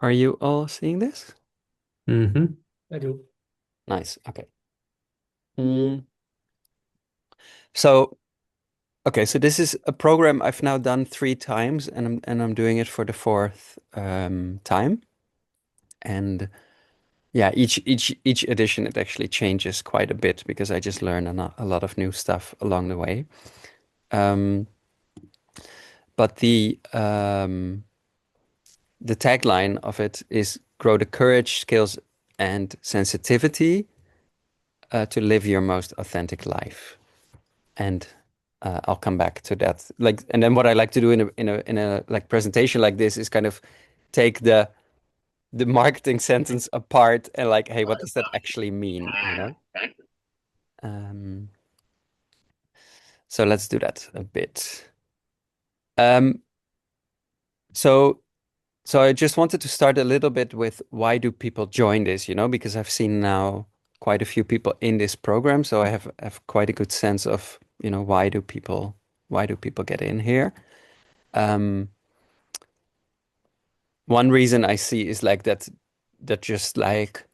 Are you all seeing this? Mm-hmm. I do. Nice. Okay. Mm. So, okay, so this is a program I've now done 3 times, and I'm doing it for the fourth time. And yeah, each edition it actually changes quite a bit because I just learn a lot of new stuff along the way. Um, but the tagline of it is grow the courage, skills, and sensitivity to live your most authentic life. And I'll come back to that. Like, and then what I like to do in a like presentation like this is kind of take the marketing sentence apart and like, hey, what does that actually mean? You know? Um, so let's do that a bit. Um, so so I just wanted to start a little bit with why do people join this, you know, because I've seen now quite a few people in this program, so I have quite a good sense of, you know, why do people get in here? Um, One reason I see is like that just like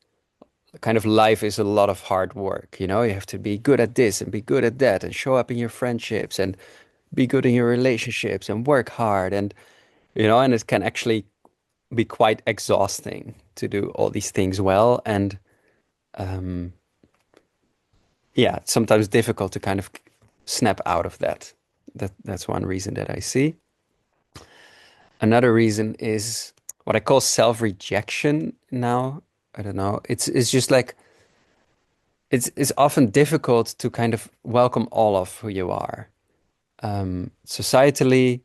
kind of life is a lot of hard work, you know? You have to be good at this and be good at that and show up in your friendships and be good in your relationships and work hard and you know, and it can actually be quite exhausting to do all these things well and um yeah, it's sometimes difficult to kind of snap out of that. That's one reason that I see. Another reason is what I call self-rejection now. I don't know. It's just like it's often difficult to kind of welcome all of who you are. Societally,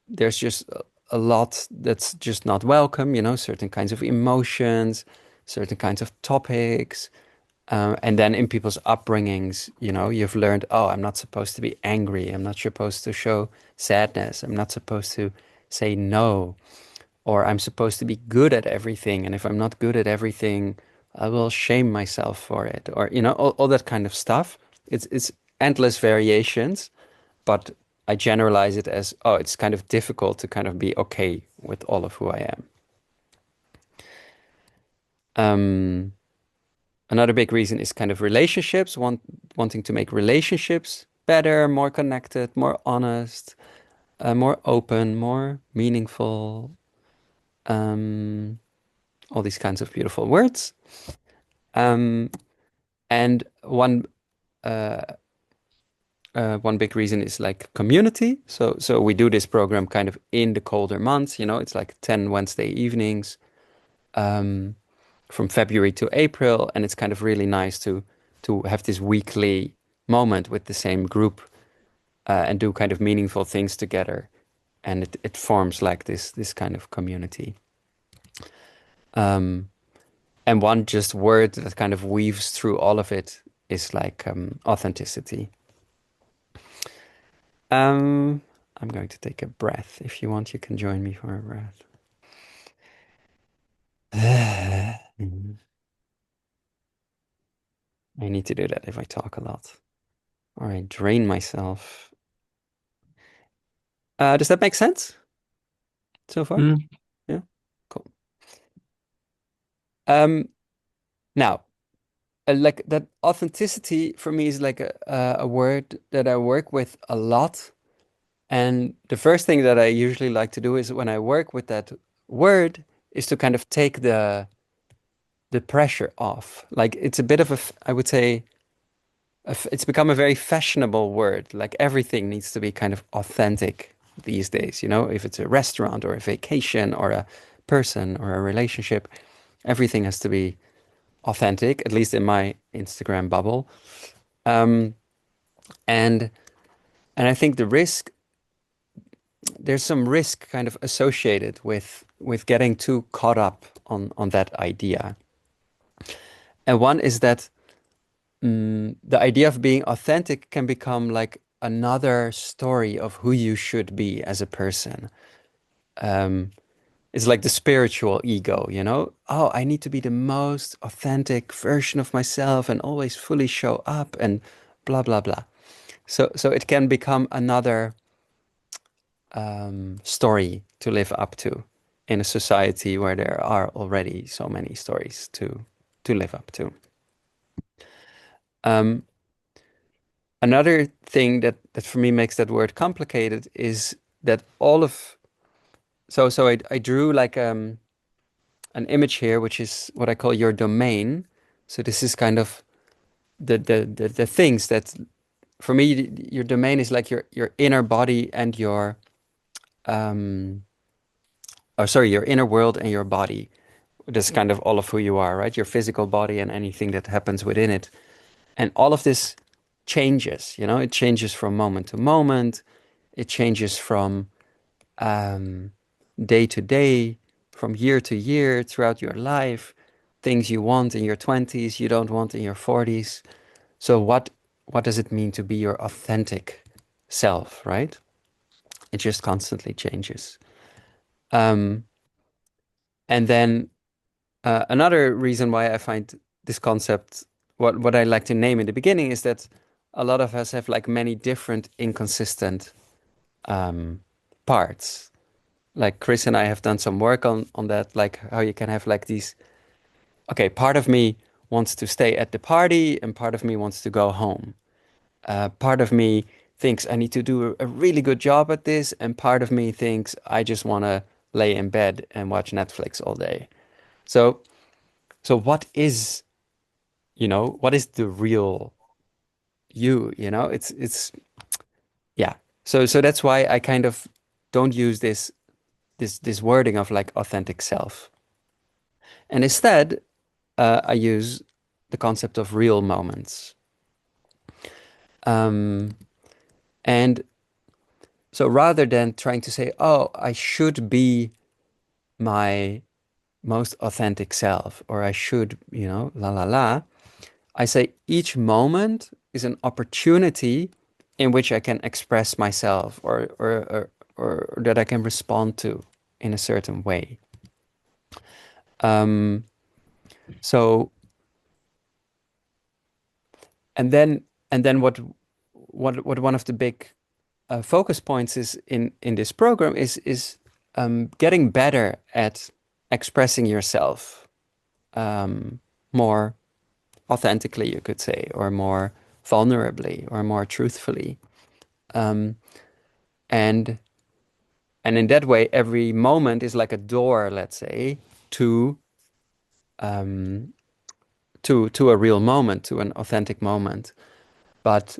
there's just a lot that's just not welcome, you know, certain kinds of emotions, certain kinds of topics. And then in people's upbringings, you know, you've learned, oh, I'm not supposed to be angry. I'm not supposed to show sadness. I'm not supposed to say no. Or I'm supposed to be good at everything. And if I'm not good at everything, I will shame myself for it. Or, you know, all that kind of stuff. It's endless variations, but I generalize it as, oh, it's kind of difficult to kind of be okay with all of who I am. Um, Another big reason is kind of relationships, wanting to make relationships better, more connected, more honest, more open, more meaningful. Um, all these kinds of beautiful words. Um, and one big reason is like community. So we do this program kind of in the colder months. You know, it's like 10 Wednesday evenings um, from February to April, and it's kind of really nice to have this weekly moment with the same group and do kind of meaningful things together, and it forms like this kind of community. Um, and one just word that kind of weaves through all of it is like authenticity. Um, I'm going to take a breath. If you want, you can join me for a breath. I need to do that if I talk a lot or I drain myself. Does that make sense so far? Mm. Yeah, cool. Um, Now, like that authenticity for me is like a word that I work with a lot. And the first thing that I usually like to do is when I work with that word is to kind of take the pressure off. Like it's a bit of I would say, it's become a very fashionable word. Like everything needs to be kind of authentic these days, you know, if it's a restaurant or a vacation or a person or a relationship, everything has to be authentic, at least in my Instagram bubble. Um, and and I think there's some risk kind of associated with getting too caught up on that idea. And one is that the idea of being authentic can become like another story of who you should be as a person. Um, it's like the spiritual ego, you know? Oh, I need to be the most authentic version of myself and always fully show up and blah blah blah. So it can become another story to live up to. in a society where there are already so many stories to live up to. Um, Another thing that for me makes that word complicated is that all of so I drew like an image here, which is what I call your domain. So this is kind of the things that for me your domain is like your inner body and your um your inner world and your body. That's kind of all of who you are, right? Your physical body and anything that happens within it. And all of this changes, it changes from moment to moment. It changes from day to day, from year to year, throughout your life. Things you want in your 20s, you don't want in your 40s. So what does it mean to be your authentic self, right? It just constantly changes. Um, and then another reason why I find this concept, what I like to name in the beginning, is that a lot of us have like many different inconsistent um, parts. Like Chris and I have done some work on that, like how you can have like these. Okay, part of me wants to stay at the party, and part of me wants to go home. Part of me thinks I need to do a really good job at this, and part of me thinks I just want to lay in bed and watch Netflix all day. So, so what is the real you? It's yeah. So that's why I kind of don't use this wording of like authentic self, and instead I use the concept of real moments. Um, and so rather than trying to say, oh, I should be my most authentic self, or I should, la la la, I say each moment is an opportunity in which I can express myself or that I can respond to in a certain way. Um, so and then what one of the big focus points is in this program is getting better at expressing yourself more authentically, you could say, or more vulnerably, or more truthfully, um, and and in that way, every moment is like a door, let's say, to um, to a real moment, to an authentic moment. But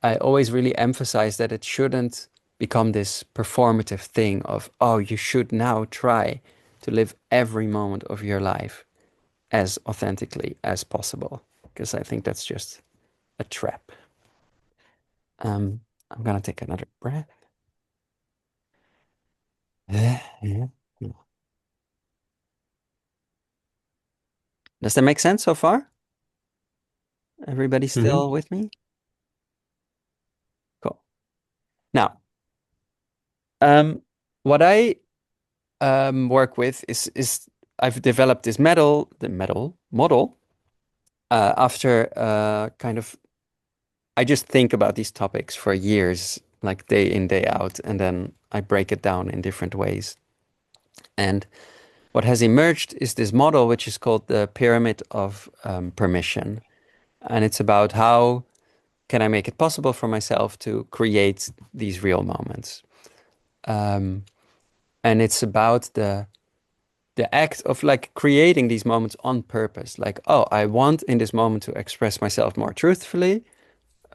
I always really emphasize that it shouldn't become this performative thing of, oh, you should now try to live every moment of your life as authentically as possible, because I think that's just a trap. I'm gonna take another breath. Does that make sense so far? Everybody Hmm. still with me? Cool. Now, um, what I work with is I've developed this the metal model after kind of I just think about these topics for years, like day in, day out, and then I break it down in different ways. And what has emerged is this model, which is called the pyramid of permission. And it's about how can I make it possible for myself to create these real moments. Um, and it's about the act of like creating these moments on purpose. Like, oh, I want in this moment to express myself more truthfully,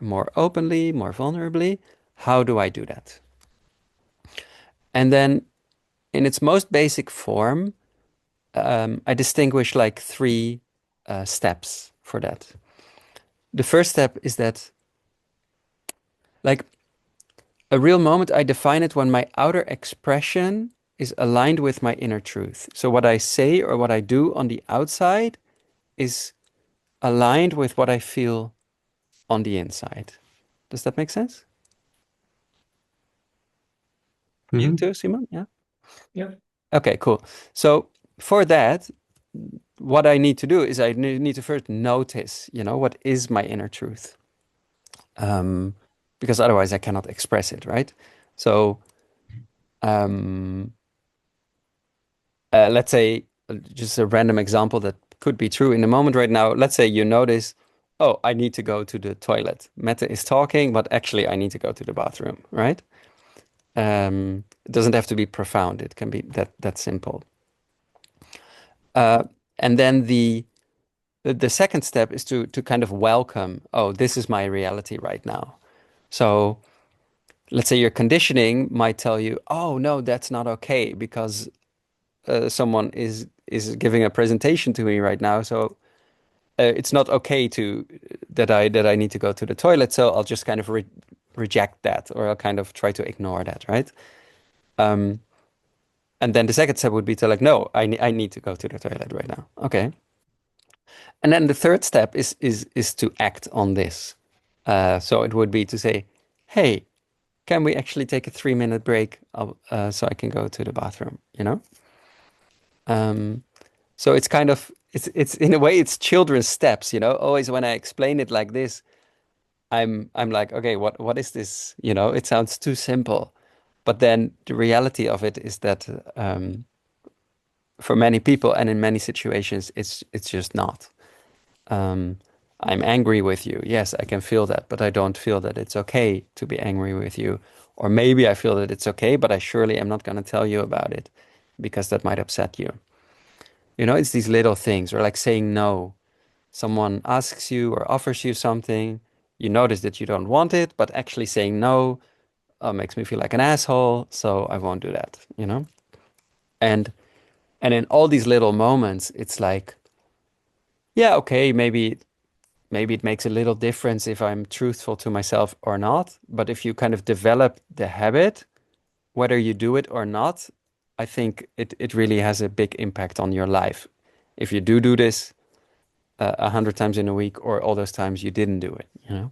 more openly, more vulnerably. How do I do that? And then in its most basic form, I distinguish like three steps for that. The first step is that, like, a real moment, I define it when my outer expression is aligned with my inner truth. So, what I say or what I do on the outside is aligned with what I feel on the inside. Does that make sense? You Hmm. too, Simon? Yeah. Yeah. Okay, cool. So, for that, what I need to do is I need to first notice, what is my inner truth? Um, because otherwise I cannot express it, right? So, um, let's say just a random example that could be true in the moment right now. Let's say you notice, oh, I need to go to the toilet. Meta is talking, but actually I need to go to the bathroom, right? It doesn't have to be profound. It can be that simple. Uh, and then the second step is to kind of welcome, oh, this is my reality right now. So let's say your conditioning might tell you, oh no, that's not okay because someone is giving a presentation to me right now. So it's not okay to that I need to go to the toilet. So I'll just kind of reject that, or I'll kind of try to ignore that, right? Um, and then the second step would be to like, no, I need to go to the toilet right now. Okay. And then the third step is to act on this. So it would be to say, hey, can we actually take a 3 minute break so I can go to the bathroom, you know? Um, so it's kind of it's in a way it's children's steps, you know. Always when I explain it like this, I'm like, okay, what is this? You know, it sounds too simple. But then the reality of it is that for many people and in many situations, it's just not. Um, I'm angry with you. Yes, I can feel that, but I don't feel that it's okay to be angry with you. Or maybe I feel that it's okay, but I surely am not going to tell you about it because that might upset you. You know, it's these little things, or like saying no. Someone asks you or offers you something, you notice that you don't want it, but actually saying no makes me feel like an asshole, so I won't do that, you know? And and in all these little moments, it's like, yeah, okay, maybe it makes a little difference if I'm truthful to myself or not. But if you kind of develop the habit, whether you do it or not, I think it really has a big impact on your life. If you do this 100 times in a week, or all those times you didn't do it, you know?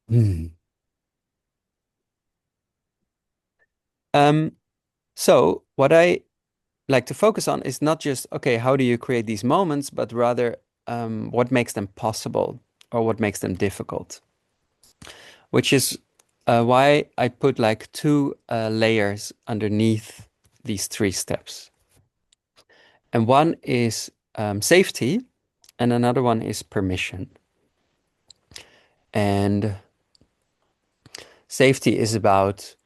Hmm. Um, so what I like to focus on is not just, okay, how do you create these moments, but rather what makes them possible or what makes them difficult, which is why I put like two layers underneath these three steps. And one is safety, and another one is permission. And safety is about,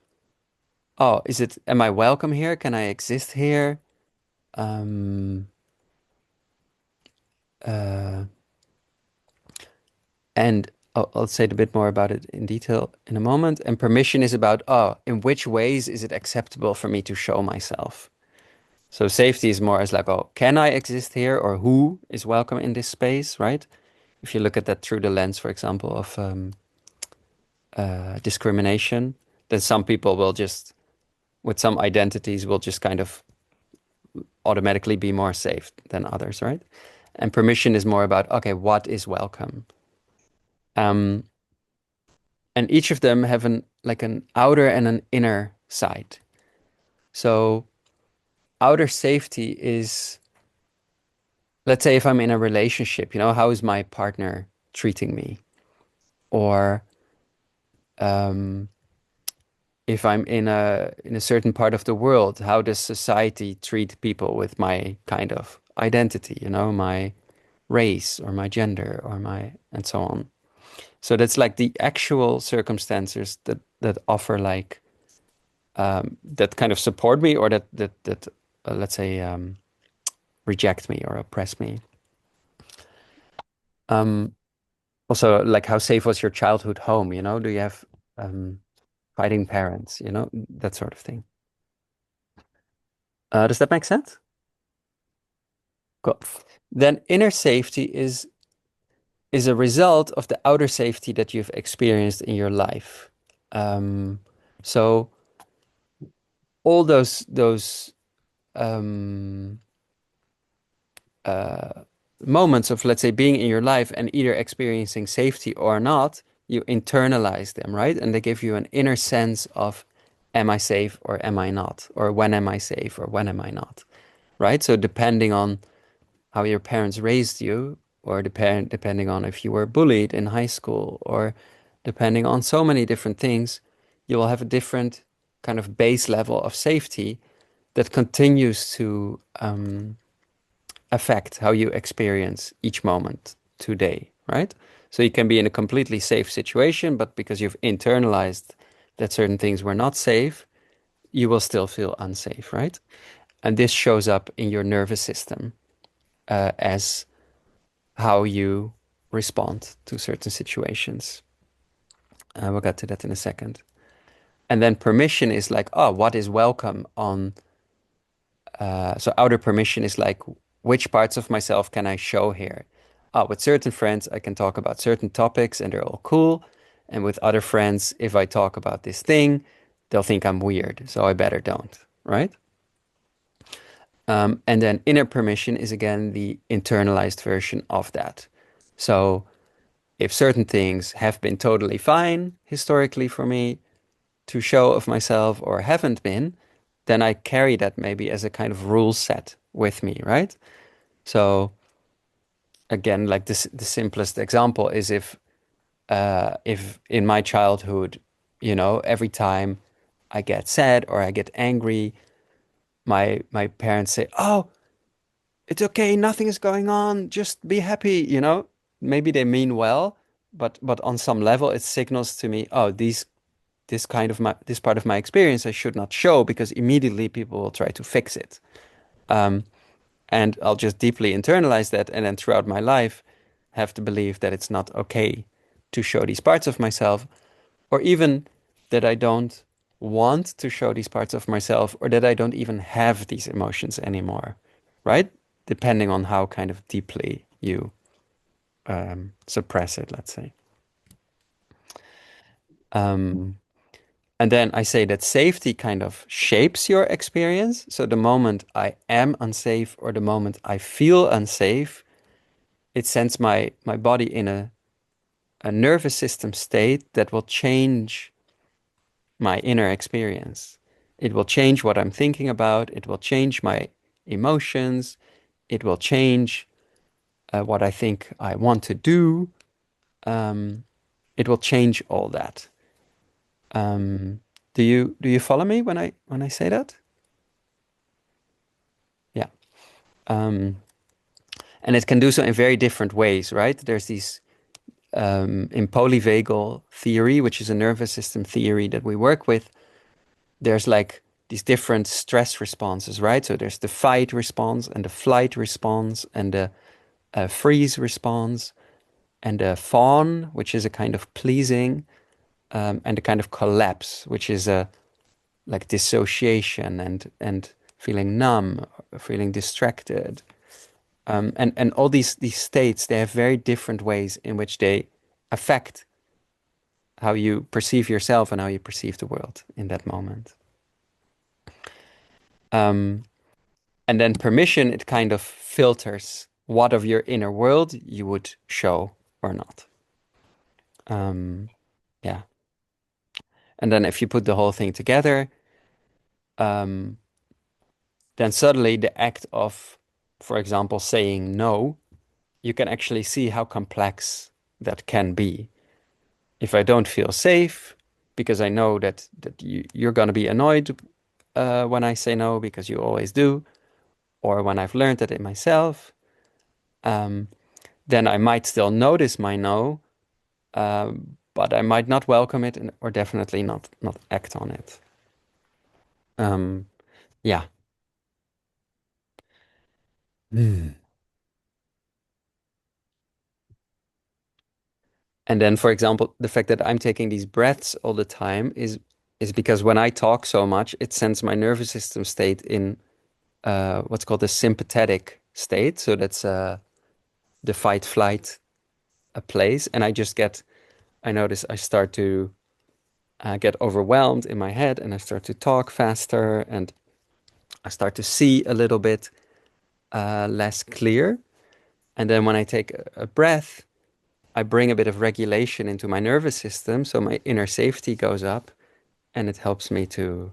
oh, am I welcome here? Can I exist here? Um, uh, and I'll say a bit more about it in detail in a moment. And permission is about, oh, in which ways is it acceptable for me to show myself? So safety is more as like, oh, can I exist here, or who is welcome in this space, right? If you look at that through the lens, for example, of discrimination, then some people will just, with some identities, will just kind of automatically be more safe than others, right? And permission is more about, okay, what is welcome? Um, and each of them have an outer and an inner side. So outer safety is, let's say if I'm in a relationship, you know, how is my partner treating me? Or um, if I'm in a certain part of the world, how does society treat people with my kind of identity, you know, my race or my gender or my and so on. So that's like the actual circumstances that offer like that kind of support me, or that let's say reject me or oppress me. Um, Also, like how safe was your childhood home? You know, do you have um, fighting parents? You know, that sort of thing. Does that make sense? Cool. Then inner safety is a result of the outer safety that you've experienced in your life. Um, so all those um, uh, moments of, let's say, being in your life and either experiencing safety or not, you internalize them, right? And they give you an inner sense of, am I safe or am I not? Or when am I safe or when am I not? Right? So depending on how your parents raised you, or depending on if you were bullied in high school, or depending on so many different things, you will have a different. kind of base level of safety that continues to affect how you experience each moment today, right? So you can be in a completely safe situation, but because you've internalized that certain things were not safe, you will still feel unsafe, right? And this shows up in your nervous system as how you respond to certain situations. We'll get to that in a second. And then permission is like, oh, what is welcome on. So outer permission is like, which parts of myself can I show here? Oh, with certain friends, I can talk about certain topics and they're all cool. And with other friends, if I talk about this thing, they'll think I'm weird. So I better don't, right? And then inner permission is again the internalized version of that. So if certain things have been totally fine historically for me to show of myself or haven't been, then I carry that maybe as a kind of rule set with me, right? So again, like this, the simplest example is if in my childhood, every time I get sad or I get angry, my parents say, "Oh, it's okay, nothing is going on, just be happy." Maybe they mean well, but on some level, it signals to me, oh, this part of my experience I should not show because immediately people will try to fix it. Um, and I'll just deeply internalize that, and then throughout my life, have to believe that it's not okay to show these parts of myself, or even that I don't want to show these parts of myself, or that I don't even have these emotions anymore, right? Depending on how kind of deeply you suppress it, let's say. Um, And then I say that safety kind of shapes your experience. So the moment I am unsafe or the moment I feel unsafe, it sends my body in a nervous system state that will change my inner experience. It will change what I'm thinking about. It will change my emotions. It will change what I think I want to do. Um, it will change all that. Um, do you follow me when I say that? Yeah. Um, and it can do so in very different ways, right? There's these in polyvagal theory, which is a nervous system theory that we work with. There's like these different stress responses, right? So there's the fight response and the flight response and the freeze response and the fawn, which is a kind of pleasing, and the kind of collapse, which is a like dissociation and feeling numb, feeling distracted. And all these states, they have very different ways in which they affect how you perceive yourself and how you perceive the world in that moment. Um, and then permission, it kind of filters what of your inner world you would show or not. Um, yeah. And then if you put the whole thing together, um, then suddenly the act of, for example, saying no, you can actually see how complex that can be. If I don't feel safe, because I know that you're gonna be annoyed when I say no, because you always do, or when I've learned that in myself, um, then I might still notice my no, but I might not welcome it or definitely not act on it. Um, yeah. Hmm. And then, for example, the fact that I'm taking these breaths all the time is because when I talk so much, it sends my nervous system state in what's called the sympathetic state. So that's the fight flight place, and I notice I start to get overwhelmed in my head, and I start to talk faster, and I start to see a little bit less clear. And then when I take a breath, I bring a bit of regulation into my nervous system, so my inner safety goes up, and it helps me to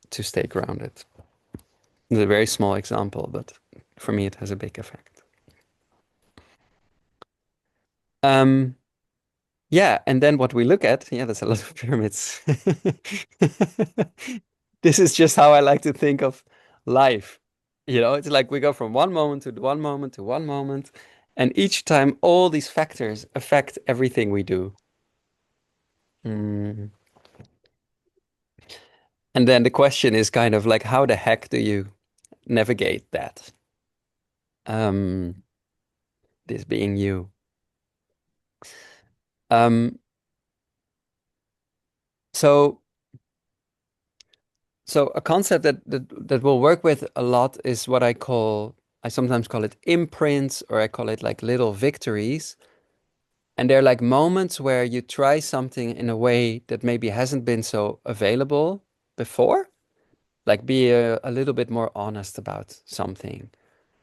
stay grounded. It's a very small example, but for me, it has a big effect. Um, Yeah, and then what we look at, yeah, there's a lot of pyramids. This is just how I like to think of life. It's like we go from one moment to one moment to one moment, and each time all these factors affect everything we do. Mm. And then the question is kind of like, how the heck do you navigate that? Um, this being you. Um, so so a concept that we'll work with a lot is what I sometimes call it imprints, or I call it like little victories. And they're like moments where you try something in a way that maybe hasn't been so available before. Like be a little bit more honest about something.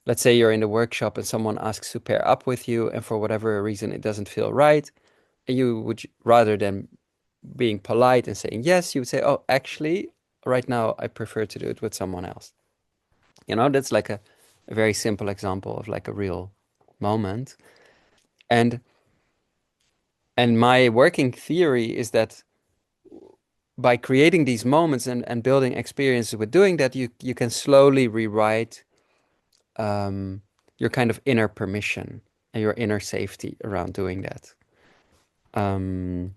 Let's say you're in the workshop and someone asks to pair up with you, and for whatever reason it doesn't feel right. And you would, rather than being polite and saying yes, you would say, "Oh, actually, right now I prefer to do it with someone else." That's like a very simple example of like a real moment. And my working theory is that by creating these moments and building experiences with doing that, you can slowly rewrite um, your kind of inner permission and your inner safety around doing that. Um,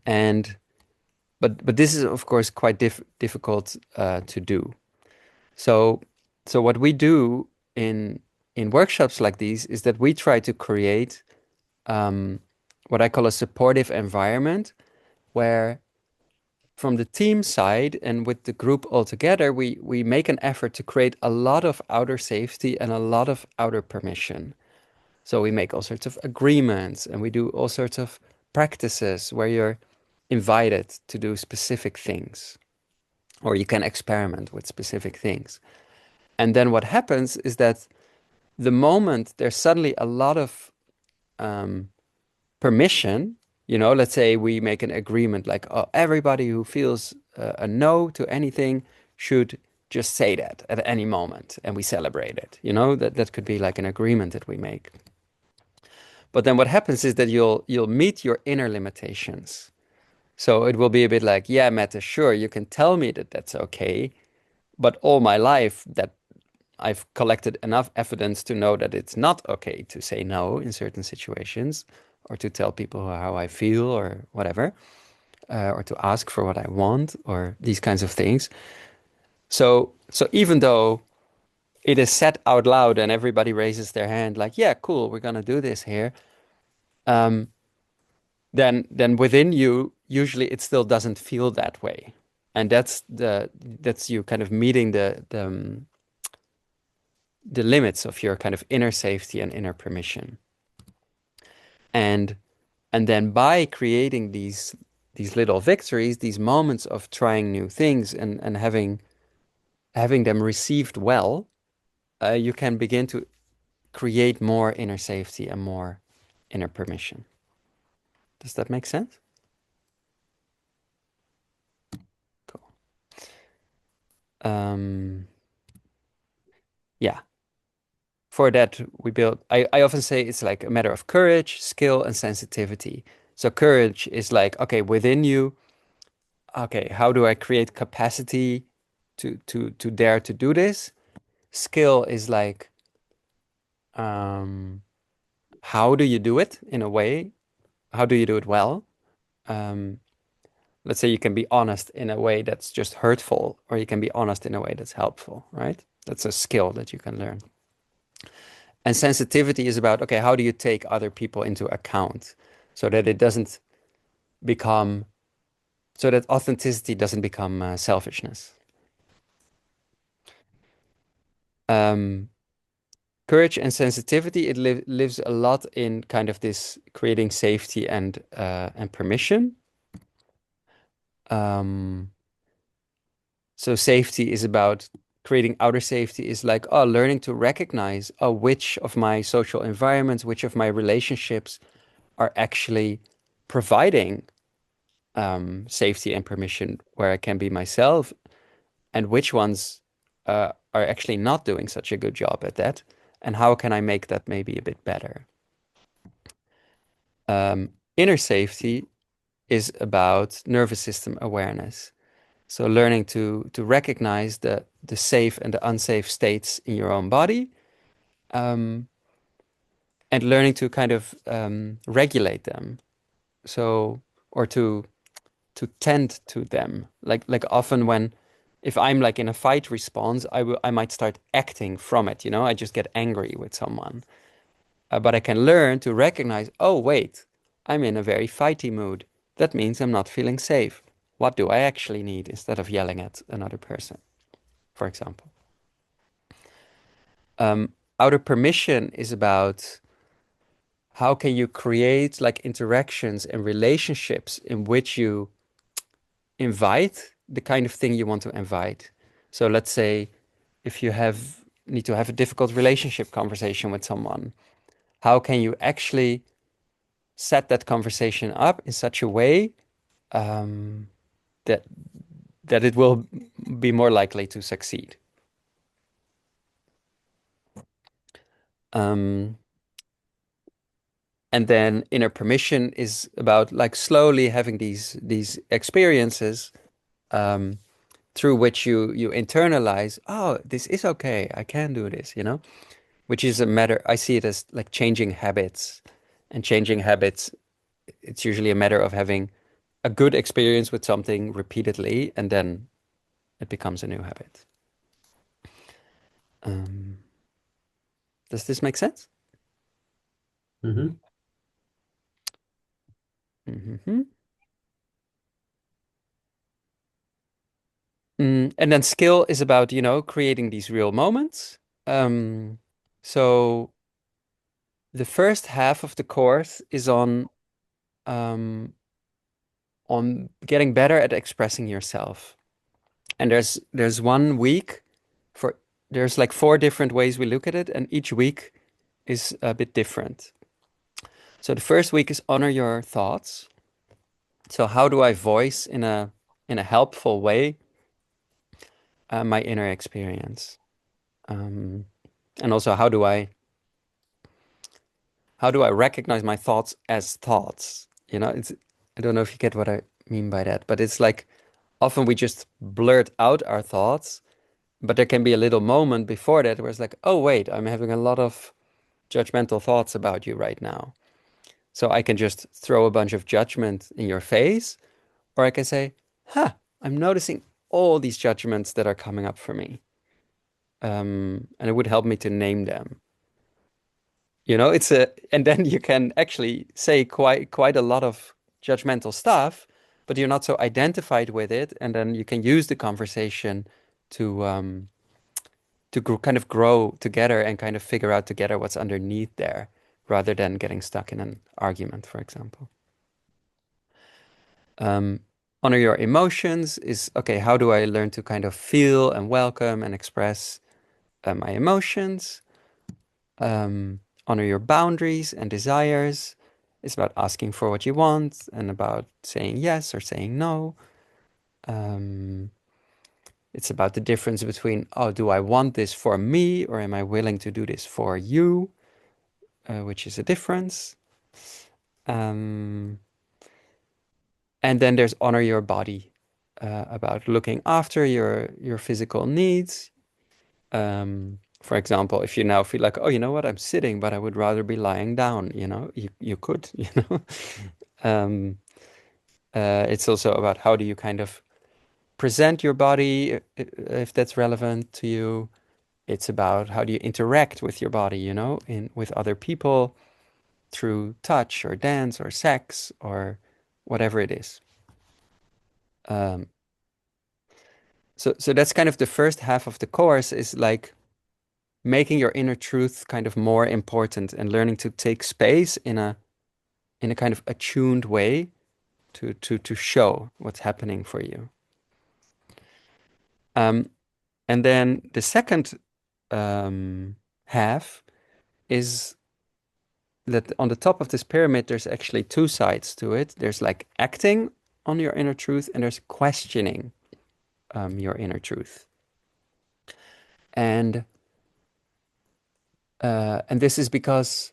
and but this is of course quite difficult to do. So what we do in workshops like these is that we try to create um, what I call a supportive environment where from the team side and with the group altogether, we make an effort to create a lot of outer safety and a lot of outer permission. So we make all sorts of agreements and we do all sorts of practices where you're invited to do specific things or you can experiment with specific things. And then what happens is that the moment there's suddenly a lot of um, permission, let's say we make an agreement like, oh, everybody who feels a no to anything should just say that at any moment and we celebrate it. That could be like an agreement that we make. But then what happens is that you'll meet your inner limitations. So it will be a bit like, yeah, Mette, sure, you can tell me that that's okay, but all my life that I've collected enough evidence to know that it's not okay to say no in certain situations or to tell people how I feel or whatever, or to ask for what I want or these kinds of things. So even though it is said out loud and everybody raises their hand like, yeah, cool, we're gonna do this here, um, then within you, usually it still doesn't feel that way. And that's you kind of meeting the limits of your kind of inner safety and inner permission. And then by creating these little victories, these moments of trying new things and having them received well, you can begin to create more inner safety and more inner permission. Does that make sense? Cool. Um, yeah. For that, we build, I often say it's like a matter of courage, skill, and sensitivity. So courage is like, okay, within you, okay, how do I create capacity to dare to do this? Skill is like, um, how do you do it in a way? How do you do it well? Um, let's say you can be honest in a way that's just hurtful, or you can be honest in a way that's helpful, right? That's a skill that you can learn. And sensitivity is about, okay, how do you take other people into account so that it doesn't become, so that authenticity doesn't become selfishness. Um, Courage and sensitivity, it lives a lot in kind of this creating safety and permission. Um, so safety is about creating outer safety is like, oh, learning to recognize, oh, which of my social environments, which of my relationships are actually providing safety and permission where I can be myself, and which ones are actually not doing such a good job at that, and how can I make that maybe a bit better? Inner safety is about nervous system awareness. So learning to recognize the safe and the unsafe states in your own body, um, and learning to kind of regulate them. So or to tend to them. Like often when if I'm like in a fight response, I might start acting from it. I just get angry with someone. But I can learn to recognize, oh wait, I'm in a very fighty mood. That means I'm not feeling safe. What do I actually need instead of yelling at another person, for example? Outer permission is about how can you create like interactions and relationships in which you invite the kind of thing you want to invite. So let's say if you need to have a difficult relationship conversation with someone, how can you actually set that conversation up in such a way um, that that it will be more likely to succeed? Um, and then inner permission is about like slowly having these experiences um, through which you internalize, oh, this is okay, I can do this, which is a matter, I see it as like changing habits. And changing habits, it's usually a matter of having a good experience with something repeatedly, and then it becomes a new habit. Um, does this make sense? Mm-hmm. Hmm. And then skill is about, creating these real moments. So the first half of the course is um, on getting better at expressing yourself. And there's one week for there's like 4 different ways we look at it, and each week is a bit different. So the first week is honor your thoughts. So how do I voice in a helpful way my inner experience? Um, and also how do I recognize my thoughts as thoughts? I don't know if you get what I mean by that, but it's like often we just blurt out our thoughts, but there can be a little moment before that where it's like, oh wait, I'm having a lot of judgmental thoughts about you right now. So I can just throw a bunch of judgment in your face, or I can say, huh, I'm noticing all these judgments that are coming up for me. And it would help me to name them. And then you can actually say quite a lot of judgmental stuff, but you're not so identified with it, and then you can use the conversation to kind of grow together and kind of figure out together what's underneath there, rather than getting stuck in an argument, for example. Um, Honor your emotions is okay. How do I learn to kind of feel and welcome and express my emotions? Honor your boundaries and desires. It's about asking for what you want and about saying yes or saying no. Um, it's about the difference between, oh, do I want this for me or am I willing to do this for you? Which is a difference. Um, and then there's honor your body, about looking after your physical needs. For example, if you now feel like, oh, you know what, I'm sitting, but I would rather be lying down, you could, Um, it's also about how do you kind of present your body, if that's relevant to you. It's about how do you interact with your body, in with other people through touch or dance or sex or whatever it is. Um, so that's kind of the first half of the course is like making your inner truth kind of more important and learning to take space in a kind of attuned way to show what's happening for you. Um, and then the second half is that on the top of this pyramid, there's actually 2 sides to it. There's like acting on your inner truth, and there's questioning your inner truth. And this is because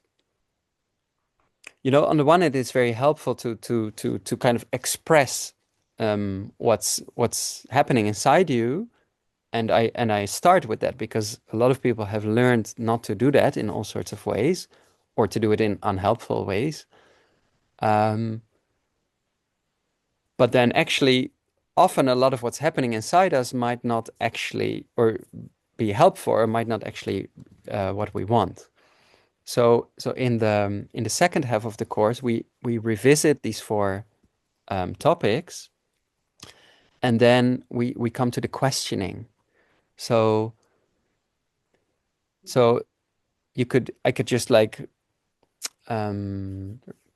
on the one hand, it's very helpful to kind of express what's happening inside you. And I start with that because a lot of people have learned not to do that in all sorts of ways, or to do it in unhelpful ways. Um, but then actually, often a lot of what's happening inside us might not actually or be helpful, or might not actually what we want. So in the second half of the course, we revisit these four topics, and then we come to the questioning. So so I could just like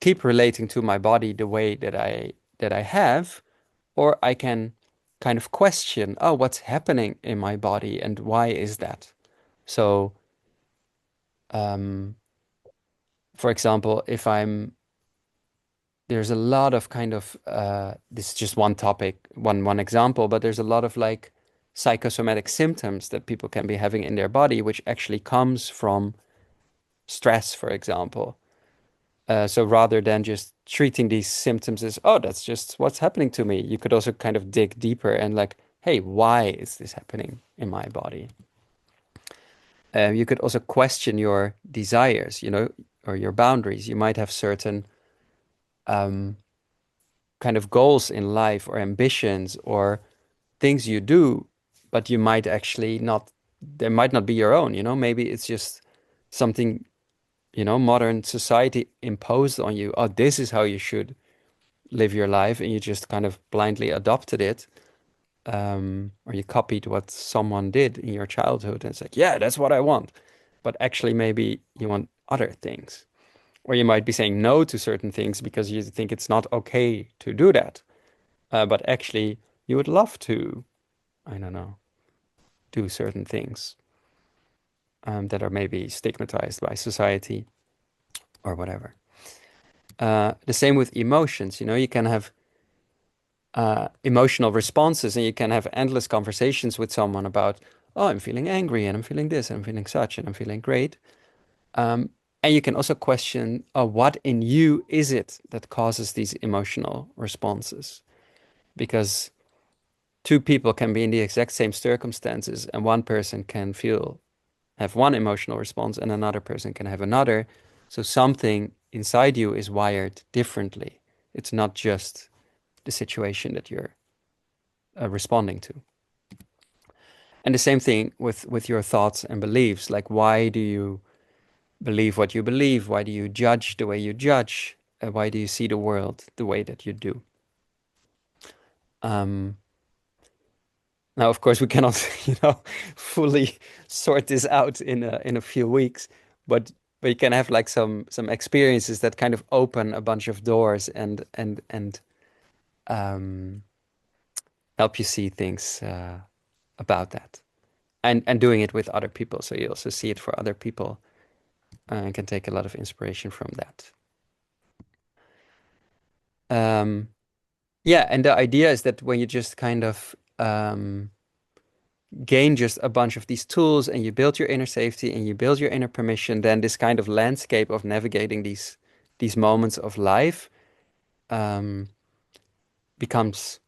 keep relating to my body the way that I have, or I can kind of question, oh, what's happening in my body and why is that? So, for example, if there's a lot of kind of this is just one topic, one example, but there's a lot of like psychosomatic symptoms that people can be having in their body, which actually comes from stress, for example. So rather than just treating these symptoms as, oh, that's just what's happening to me, you could also kind of dig deeper and like, hey, why is this happening in my body? You could also question your desires, or your boundaries. You might have certain kind of goals in life or ambitions or things you do, but you might actually not, they might not be your own, maybe it's just something, modern society imposed on you. Oh, this is how you should live your life, and you just kind of blindly adopted it, or you copied what someone did in your childhood, and it's like, yeah, that's what I want. But actually, maybe you want other things, or you might be saying no to certain things because you think it's not okay to do that. But actually, you would love to, I don't know, do certain things that are maybe stigmatized by society or whatever. The same with emotions. You can have emotional responses, and you can have endless conversations with someone about, oh, I'm feeling angry, and I'm feeling this, and I'm feeling such, and I'm feeling great. And you can also question, oh, what in you is it that causes these emotional responses? Because two people can be in the exact same circumstances, and one person can have one emotional response, and another person can have another. So something inside you is wired differently. It's not just the situation that you're responding to. And the same thing with your thoughts and beliefs. Like, why do you believe what you believe? Why do you judge the way you judge? Why do you see the world the way that you do? Um, Now, of course, we cannot, fully sort this out in a few weeks, but you can have like some experiences that kind of open a bunch of doors, and um, help you see things about that, and doing it with other people, so you also see it for other people, and can take a lot of inspiration from that. Yeah, and the idea is that when you just kind of gain just a bunch of these tools, and you build your inner safety and you build your inner permission, then this kind of landscape of navigating these moments of life um, becomes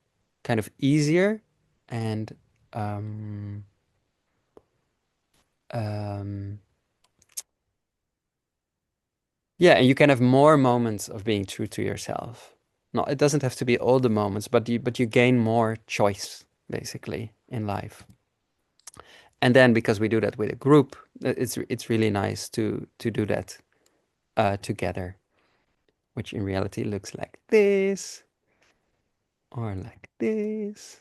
kind of easier, and um, um, yeah, and you can have more moments of being true to yourself. No, it doesn't have to be all the moments, but you gain more choice basically in life. And then because we do that with a group, it's really nice to do that together, which in reality looks like this, or like this,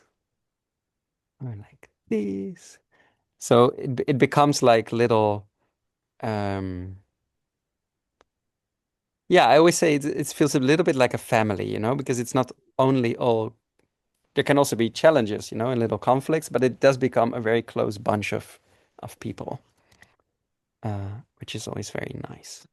or like this. So it becomes like little, um, yeah, I always say it feels a little bit like a family, because it's not only all, there can also be challenges, and little conflicts, but it does become a very close bunch of people, which is always very nice.